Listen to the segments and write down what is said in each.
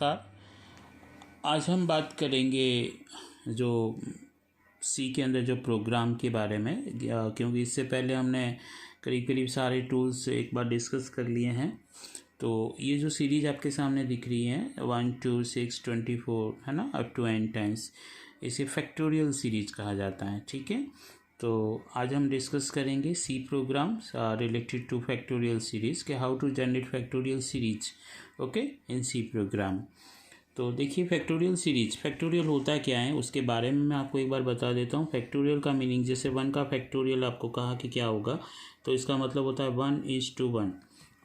नमस्कार। आज हम बात करेंगे जो सी के अंदर जो प्रोग्राम के बारे में, क्योंकि इससे पहले हमने करीब करीब सारे टूल्स एक बार डिस्कस कर लिए हैं। तो ये जो सीरीज़ आपके सामने दिख रही है 1 2 6 24 है ना, अप टू n टाइम्स, इसे फैक्टोरियल सीरीज कहा जाता है। ठीक है, तो आज हम डिस्कस करेंगे C programs related to factorial series के how to generate factorial series okay in C program. तो देखिए फैक्टोरियल सीरीज, फैक्टोरियल होता है क्या है उसके बारे में मैं आपको एक बार बता देता हूँ। फैक्टोरियल का मीनिंग, जैसे 1 का फैक्टोरियल आपको कहा कि क्या होगा, तो इसका मतलब होता है 1:1।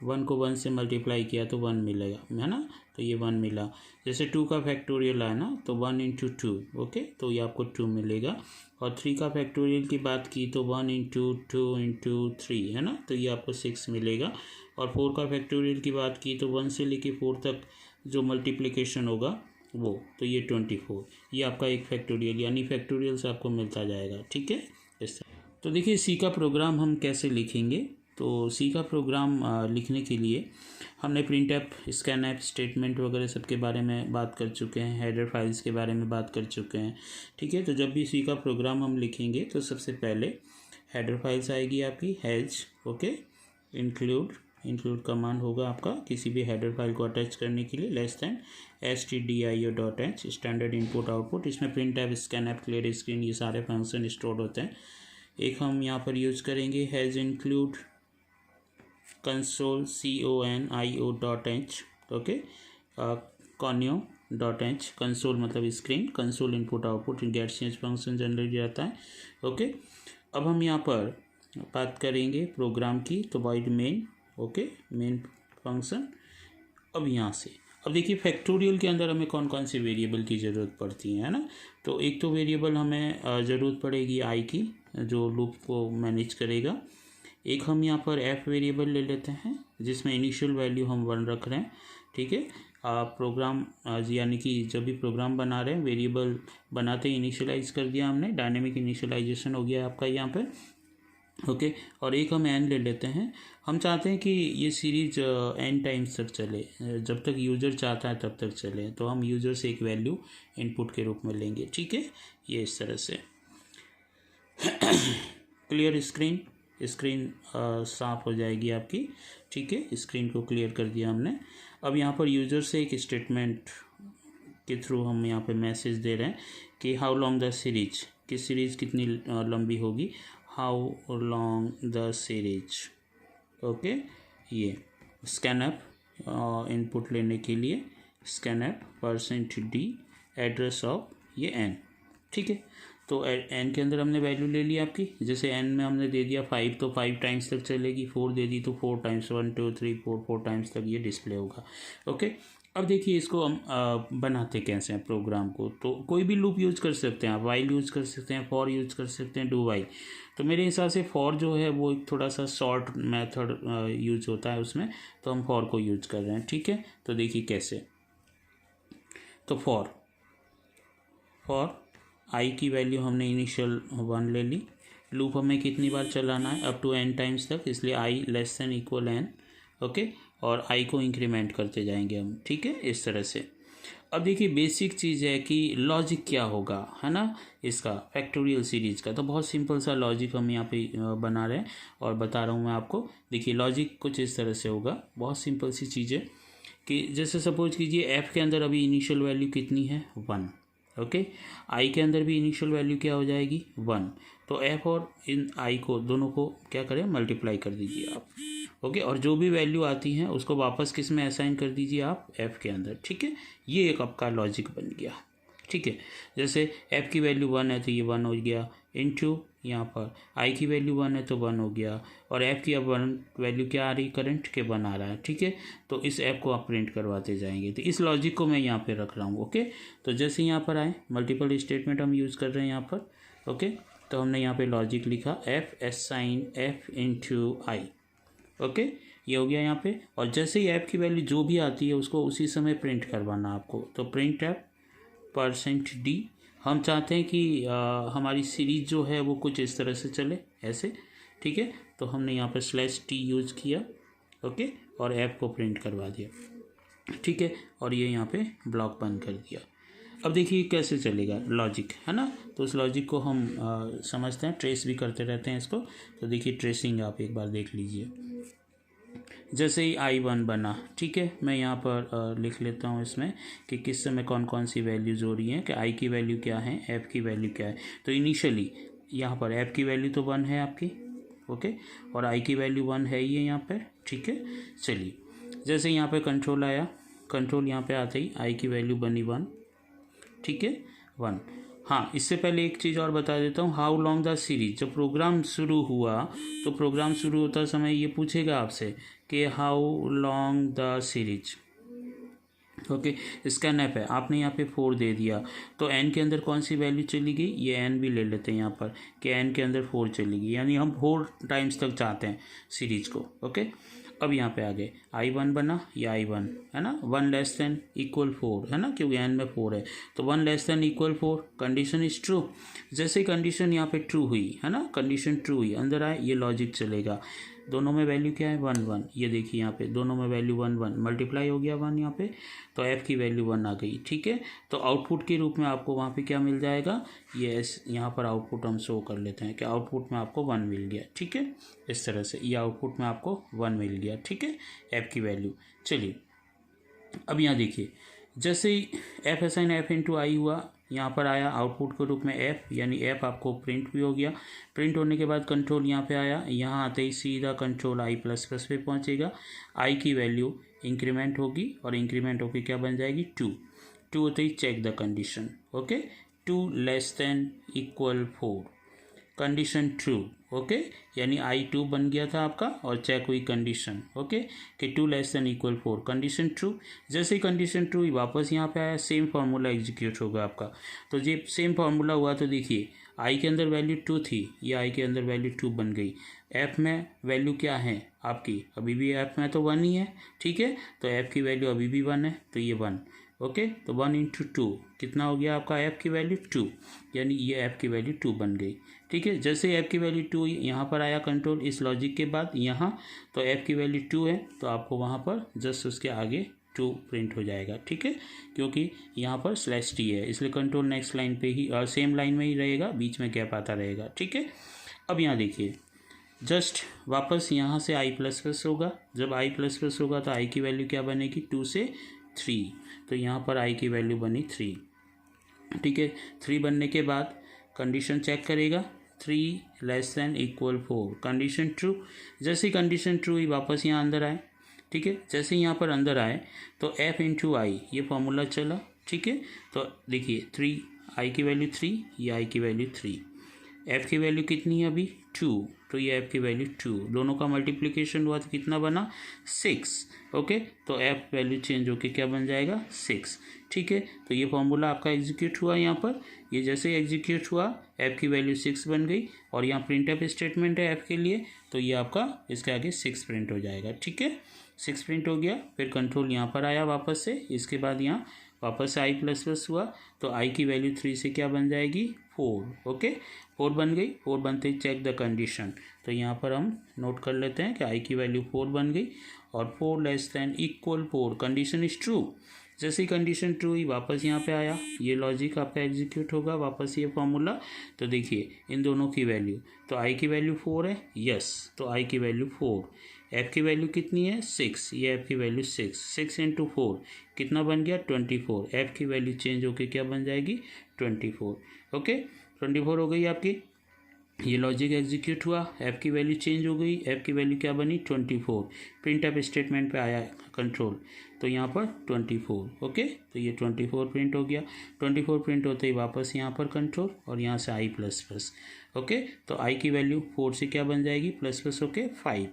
1 को 1 से मल्टीप्लाई किया तो 1 मिलेगा, है ना, तो ये 1 मिला। जैसे 2 का फैक्टोरियल है ना, तो 1 × 2 ओके, तो ये आपको 2 मिलेगा। और 3 का फैक्टोरियल की बात की तो 1 × 2 × 3 है ना, तो ये आपको 6 मिलेगा। और 4 का फैक्टोरियल की बात की तो 1 से लेके 4 तक जो मल्टीप्लिकेशन होगा वो, तो ये 24, ये आपका एक फैक्टोरियल यानी फैक्टोरियल से आपको मिलता जाएगा। ठीक है, इस तरह। तो देखिए सी का प्रोग्राम हम कैसे लिखेंगे। तो सी का प्रोग्राम लिखने के लिए हमने print F, scan app, statement वगैरह सब के बारे में बात कर चुके हैं, हेडर फाइल्स के बारे में बात कर चुके हैं। ठीक है, तो जब भी सी का प्रोग्राम हम लिखेंगे तो सबसे पहले हेडर फाइल्स आएगी आपकी हैज, ओके, इंक्लूड कमांड होगा आपका किसी भी हेडर फाइल को अटैच करने के लिए, /stdio.h स्टैंडर्ड इनपुट आउटपुट। इसमें print F, scan app, clear screen, ये सारे फंक्शन स्टोर होते हैं। एक हम यहाँ पर यूज करेंगे hash include console conio.h okay, conio.h, console मतलब screen, console input output get change function generate रहता है। ओके, अब हम यहाँ पर बात करेंगे प्रोग्राम की, तो wide main, okay, main function. अब यहाँ से अब देखिए फैक्टोरियल के अंदर हमें कौन कौन से वेरिएबल की ज़रूरत पड़ती है ना। तो एक तो वेरिएबल हमें ज़रूरत पड़ेगी आई की, जो लूप को मैनेज करेगा। एक हम यहाँ पर एफ वेरिएबल ले लेते हैं जिसमें इनिशियल वैल्यू हम 1 रख रहे हैं। ठीक है, प्रोग्राम यानी कि जब भी प्रोग्राम बना रहे हैं, वेरिएबल बनाते ही इनिशियलाइज कर दिया हमने, डायनेमिक इनिशियलाइजेशन हो गया आपका यहाँ पर। ओके, और एक हम एन ले लेते हैं। हम चाहते हैं कि ये सीरीज एन टाइम्स तक चले, जब तक यूज़र चाहता है तब तक चले, तो हम यूज़र से एक वैल्यू इनपुट के रूप में लेंगे। ठीक है, ये इस तरह से। क्लियर स्क्रीन साफ हो जाएगी आपकी। ठीक है, स्क्रीन को क्लियर कर दिया हमने। अब यहाँ पर यूज़र से एक स्टेटमेंट के थ्रू हम यहाँ पे मैसेज दे रहे हैं कि हाउ लॉन्ग द सीरीज, कि सीरीज़ कितनी लंबी होगी, how long the series. Okay, ये स्कैन ऐप इनपुट लेने के लिए scan app %d address of ये n। ठीक है, तो n के अंदर हमने वैल्यू ले ली आपकी, जैसे n में हमने दे दिया 5 तो 5 टाइम्स तक चलेगी, 4 दे दी तो 4 टाइम्स, 1 2 3 4 टाइम्स तक ये डिस्प्ले होगा। ओके, अब देखिए इसको हम बनाते कैसे हैं प्रोग्राम को। तो कोई भी लूप यूज कर सकते हैं आप, वाइल यूज कर सकते हैं, फॉर यूज कर सकते हैं, डू वाइल। तो मेरे हिसाब से फॉर जो है वो एक थोड़ा सा शॉर्ट मेथड यूज होता है उसमें, तो हम फॉर को यूज कर रहे हैं। ठीक है, तो देखिए कैसे। तो फॉर आई की वैल्यू हमने इनिशियल 1 ले ली। लूप हमें कितनी बार चलाना है, अप टू n टाइम्स तक, इसलिए i <= n। ओके, और i को इंक्रीमेंट करते जाएंगे हम। ठीक है, इस तरह से। अब देखिए बेसिक चीज़ है कि लॉजिक क्या होगा, है ना, इसका फैक्टोरियल सीरीज का। तो बहुत सिंपल सा लॉजिक हम यहाँ पे बना रहे हैं और बता रहा हूँ मैं आपको। देखिए लॉजिक कुछ इस तरह से होगा, बहुत सिंपल सी चीज़ है कि जैसे सपोज कीजिए एफ के अंदर अभी इनिशियल वैल्यू कितनी है, 1। ओके, आई के अंदर भी इनिशियल वैल्यू क्या हो जाएगी, 1। तो एफ और इन आई को दोनों को क्या करें, मल्टीप्लाई कर दीजिए आप। ओके, और जो भी वैल्यू आती है उसको वापस किस में असाइन कर दीजिए आप, एफ के अंदर। ठीक है, ये एक आपका लॉजिक बन गया। ठीक है, जैसे एफ की वैल्यू 1 है तो ये 1 हो गया, इनटू यहाँ पर आई की वैल्यू 1 है तो 1 हो गया, और एफ की अब 1 वैल्यू क्या आ रही, करंट के 1 आ रहा है। ठीक है, तो इस ऐप को आप प्रिंट करवाते जाएंगे। तो इस लॉजिक को मैं यहाँ पे रख रहा हूँ। ओके, तो जैसे यहाँ पर आए, मल्टीपल स्टेटमेंट हम यूज़ कर रहे हैं यहाँ पर। ओके, तो हमने यहाँ पे लॉजिक लिखा एफ असाइन एफ इंटू आई। ओके, ये हो गया यहाँ पे। और जैसे ही ऐप की वैल्यू जो भी आती है उसको उसी समय प्रिंट करवाना आपको। तो प्रिंट ऐप %d, हम चाहते हैं कि हमारी सीरीज जो है वो कुछ इस तरह से चले, ऐसे। ठीक है, तो हमने यहाँ पर /t यूज़ किया। ओके, और ऐप को प्रिंट करवा दिया। ठीक है, और ये यहाँ पे ब्लॉक बंद कर दिया। अब देखिए कैसे चलेगा लॉजिक, है ना। तो उस लॉजिक को हम समझते हैं, ट्रेस भी करते रहते हैं इसको। तो देखिए ट्रेसिंग आप एक बार देख लीजिए। जैसे ही I1 बना, ठीक है, मैं यहाँ पर लिख लेता हूँ इसमें कि किस समय कौन कौन सी वैल्यूज हो रही हैं, कि I की वैल्यू क्या है, F की वैल्यू क्या है। तो इनिशियली यहाँ पर F की वैल्यू तो 1 है आपकी, ओके, और I की वैल्यू 1 है ही है यहाँ पर, ठीक है। चलिए, जैसे यहाँ पे कंट्रोल आया, कंट्रोल यहाँ पे आते ही I की वैल्यू बनी 1, ठीक है, 1। हाँ, इससे पहले एक चीज़ और बता देता हूँ, हाउ लॉन्ग द सीरीज। जब प्रोग्राम शुरू हुआ तो प्रोग्राम शुरू होता समय ये पूछेगा आपसे कि how long the series, okay. Scan app है, आपने यहाँ पे 4 दे दिया, तो n के अंदर कौन सी वैल्यू चली गई, ये n भी ले लेते हैं यहाँ पर कि n के अंदर 4 चली गई, यानी हम 4 टाइम्स तक चाहते हैं सीरीज को, ओके। अब यहाँ पे आ गए I1 बना, या I1 है ना, 1 लेस देन इक्वल 4 है ना, क्योंकि n में 4 है, तो 1 less than equal 4, condition is true. जैसे ही कंडीशन यहाँ पे ट्रू हुई, है ना, कंडीशन ट्रू हुई, अंदर आए, ये लॉजिक चलेगा। दोनों में वैल्यू क्या है, 1 1, ये देखिए यहाँ पे दोनों में वैल्यू 1 1 मल्टीप्लाई हो गया 1 यहाँ पे, तो f की वैल्यू 1 आ गई, ठीक है। तो आउटपुट के रूप में आपको वहाँ पे क्या मिल जाएगा, ये यहाँ पर आउटपुट हम शो कर लेते हैं कि आउटपुट में आपको 1 मिल गया, ठीक है। इस तरह से ये आउटपुट में आपको 1 मिल गया, ठीक है, f की वैल्यू। चलिए, अब यहाँ देखिए, जैसे ही f असाइन f इंटू आई हुआ, यहाँ पर आया आउटपुट के रूप में f, यानी f आपको प्रिंट भी हो गया। प्रिंट होने के बाद कंट्रोल यहाँ पे आया, यहाँ आते ही सीधा कंट्रोल I प्लस प्लस पे पहुँचेगा। I की वैल्यू इंक्रीमेंट होगी, और इंक्रीमेंट होकर क्या बन जाएगी, 2 होते ही check the condition, okay, 2 less than equal 4, condition true, okay, यानी I2 बन गया था आपका, और चेक हुई कंडीशन, ओके, कि 2 less than equal 4, condition true. जैसे ही कंडीशन ट्रू हुई, वापस यहाँ पे आया, सेम फार्मूला एग्जीक्यूट होगा आपका। तो ये सेम फार्मूला हुआ, तो देखिए I के अंदर वैल्यू 2 थी, ये I के अंदर वैल्यू 2 बन गई। F में वैल्यू क्या है आपकी, अभी भी F में तो 1 ही है, ठीक है, तो F की वैल्यू अभी भी 1 है, तो ये 1, ओके। तो 1 इंटू 2 कितना हो गया आपका, F की वैल्यू 2, यानी ये F की वैल्यू 2 बन गई, ठीक है। जैसे F की वैल्यू 2 यहाँ पर आया कंट्रोल इस लॉजिक के बाद यहाँ, तो F की वैल्यू 2 है, तो आपको वहाँ पर जस्ट उसके आगे 2 प्रिंट हो जाएगा, ठीक है, क्योंकि यहाँ पर /t है, इसलिए कंट्रोल नेक्स्ट लाइन पे ही सेम लाइन में ही रहेगा, बीच में गैप आता रहेगा, ठीक है। अब यहाँ देखिए, जस्ट वापस यहाँ से I प्लस प्लस होगा, जब I प्लस प्लस होगा तो I की वैल्यू क्या बनेगी, 2 से 3, तो यहाँ पर I की वैल्यू बनी 3, ठीक है। 3 बनने के बाद कंडीशन चेक करेगा, 3 less than equal 4, condition true. जैसे कंडीशन ट्रू ही वापस यहाँ अंदर आए, ठीक है। जैसे यहाँ पर अंदर आए तो f इंटू आई ये फॉर्मूला चला, ठीक है। तो देखिए 3, I की वैल्यू 3, ये I की वैल्यू 3, f की वैल्यू कितनी है अभी 2, तो ये f की वैल्यू 2, दोनों का मल्टीप्लिकेशन हुआ तो कितना बना 6, ओके। तो f वैल्यू चेंज होके क्या बन जाएगा 6, ठीक है। तो ये फॉर्मूला आपका एग्जीक्यूट हुआ यहाँ पर, ये जैसे एग्जीक्यूट हुआ f की वैल्यू 6 बन गई, और यहाँ प्रिंट एफ स्टेटमेंट है f के लिए, तो ये आपका इसके आगे 6 प्रिंट हो जाएगा, ठीक है। 6 प्रिंट हो गया, फिर कंट्रोल यहाँ पर आया वापस से, इसके बाद यहाँ वापस से I प्लस प्लस हुआ, तो I की वैल्यू 3 से क्या बन जाएगी 4, ओके, 4 बन गई। 4 बनते ही चेक द कंडीशन, तो यहाँ पर हम नोट कर लेते हैं कि I की वैल्यू 4 बन गई, और 4 less than equal 4, condition is true. जैसे ही कंडीशन ट्रू हुई वापस यहाँ पे आया, ये लॉजिक आपका एग्जीक्यूट होगा, वापस ये फॉर्मूला। तो देखिए इन दोनों की वैल्यू, तो I की वैल्यू 4 है, यस, तो I की वैल्यू 4, f की वैल्यू कितनी है 6, ये f की वैल्यू 6 इंटू 4 कितना बन गया 24, f की वैल्यू चेंज होके क्या बन जाएगी 24, ओके। 24 हो गई आपकी, ये लॉजिक एग्जीक्यूट हुआ, f की वैल्यू चेंज हो गई, f की वैल्यू क्या बनी 24, प्रिंट एफ स्टेटमेंट पे आया कंट्रोल, तो यहाँ पर 24, ओके। तो ये 24 प्रिंट हो गया, 24 प्रिंट होते ही वापस यहाँ पर कंट्रोल, और यहाँ से I प्लस प्लस, ओके। तो I की वैल्यू 4 से क्या बन जाएगी प्लस प्लस होके 5,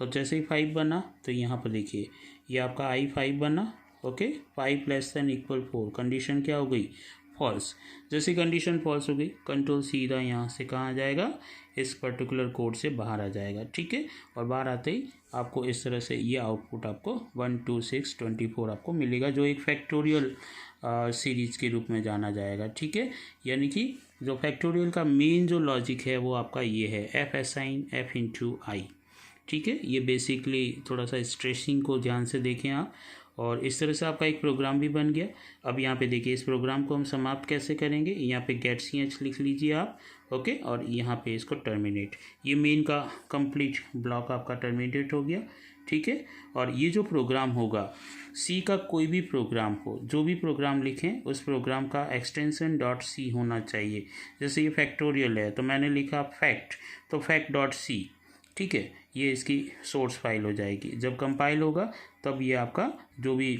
और जैसे ही 5 बना तो यहाँ पर देखिए ये आपका I 5 बना, okay. 5 less than equal 4, condition क्या हो गई फॉल्स। जैसे कंडीशन फॉल्स हो गई, कंट्रोल सीधा यहाँ से कहाँ आ जाएगा, इस पर्टिकुलर कोड से बाहर आ जाएगा, ठीक है। और बाहर आते ही आपको इस तरह से ये आउटपुट आपको 1 2 6 24 आपको मिलेगा, जो एक फैक्टोरियल सीरीज के रूप में जाना जाएगा, ठीक है। यानी कि जो फैक्टोरियल का मेन जो लॉजिक है वो आपका ये है, f असाइन f इंटू आई, ठीक है। ये बेसिकली थोड़ा सा स्ट्रेसिंग को ध्यान से देखें आप, और इस तरह से आपका एक प्रोग्राम भी बन गया। अब यहाँ पे देखिए इस प्रोग्राम को हम समाप्त कैसे करेंगे, यहाँ पे गेट ch लिख लीजिए आप, ओके, और यहाँ पे इसको टर्मिनेट, ये मेन का कंप्लीट ब्लॉक आपका टर्मिनेट हो गया, ठीक है। और ये जो प्रोग्राम होगा सी का कोई भी प्रोग्राम हो, जो भी प्रोग्राम लिखें उस प्रोग्राम का एक्सटेंशन .c होना चाहिए। जैसे ये फैक्टोरियल है तो मैंने लिखा फैक्ट, तो fact.c, ठीक है, ये इसकी सोर्स फाइल हो जाएगी। जब कंपाइल होगा तब ये आपका जो भी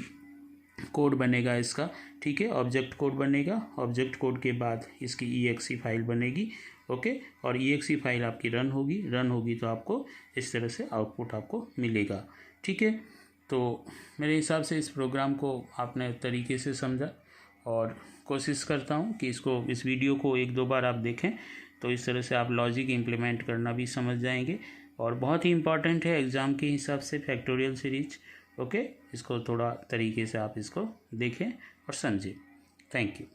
कोड बनेगा इसका, ठीक है, ऑब्जेक्ट कोड बनेगा, ऑब्जेक्ट कोड के बाद इसकी exe फाइल बनेगी, ओके, और exe फाइल आपकी रन होगी तो आपको इस तरह से आउटपुट आपको मिलेगा, ठीक है। तो मेरे हिसाब से इस प्रोग्राम को आपने तरीके से समझा, और कोशिश करता हूँ कि इस वीडियो को 1-2 बार आप देखें तो इस तरह से आप लॉजिक इम्प्लीमेंट करना भी समझ जाएंगे। और बहुत ही इम्पॉर्टेंट है एग्ज़ाम के हिसाब से फैक्टोरियल सीरीज, ओके, इसको थोड़ा तरीके से आप इसको देखें और समझें। Thank you.